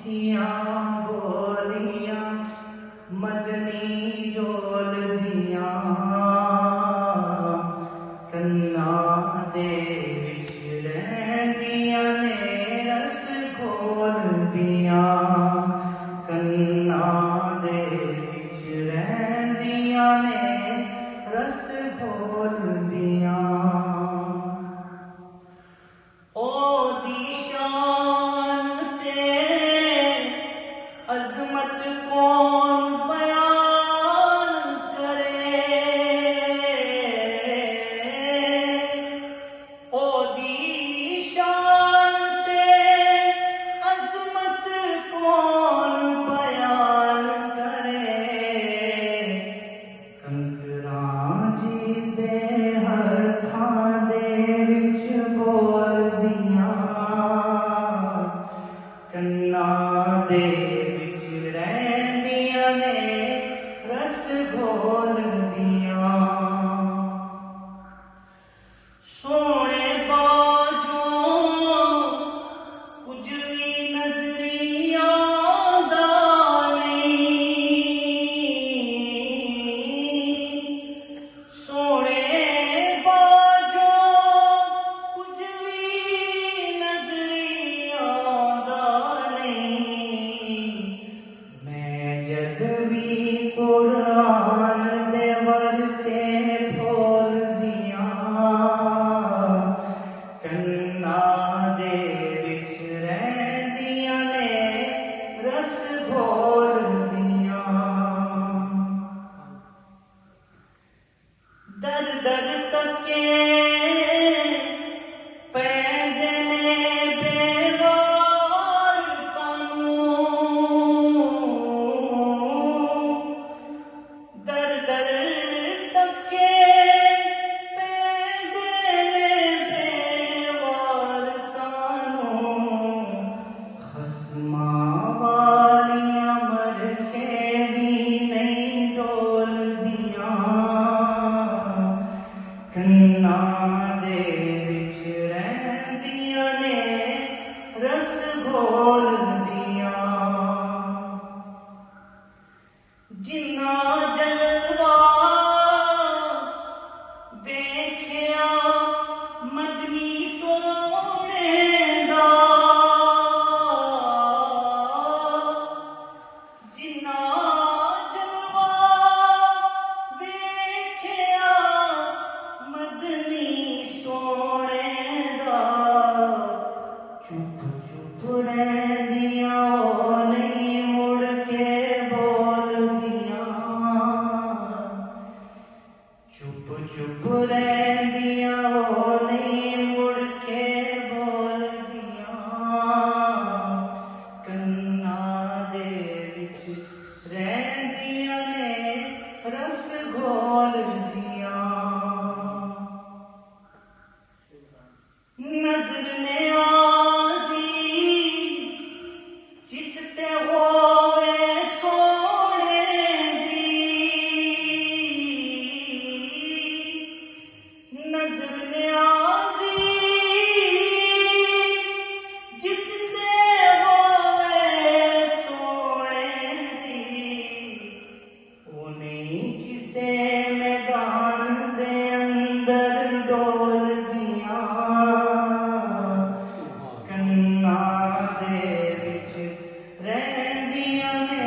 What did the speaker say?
मिठियां बोलियां मदनी डोलदियां कन्नां दे विच रहिंदियां ने रस घोलदियां कन्नां दे विच रहिंदियां ने रस घोलदियां अज़मत कौन बयान करे ओदी शान ते अज़मत कौन बयान करे कंकरां जी दे हत्थां दे विच बोलदियां कन्नां दे रस घोलदियां सोने बाजों कुछ भी नजरी आंदा नहीं सोने बाजों कुछ भी नजरी आंदा नहीं मैं जद भी कुरान दे वरते फौलदियां कन्नां दे विच रहिंदियां ने रस घोलदियां दर दर तके पैंदे ने बेवार सानू दर दर तके पैंदे ने बेवार सानू खस्मां वालियां मरखे भी नहीं डोलदियां कन्नां दे विच रहिंदियां ने रस घोलदियां जिन्ना जलवा वेख्या मदनी सोने दा जिन्ना जलवा वेख्या मदनी सोने दा चुप चुप रहिंदियां नहीं मुड़ के चुप चुप रहिंदियां नहीं मुड़ के बोलदियां कन्नां दे विच रहिंदियां ने रस घोलदियां नजर ने आजी जिस ते होवे सोने नजर न्याज़ी जिस ते होवे सोने दी वो नहीं किसे मैदान दे अंदर डोलदियां कन्नां दे विच रहिंदियां ने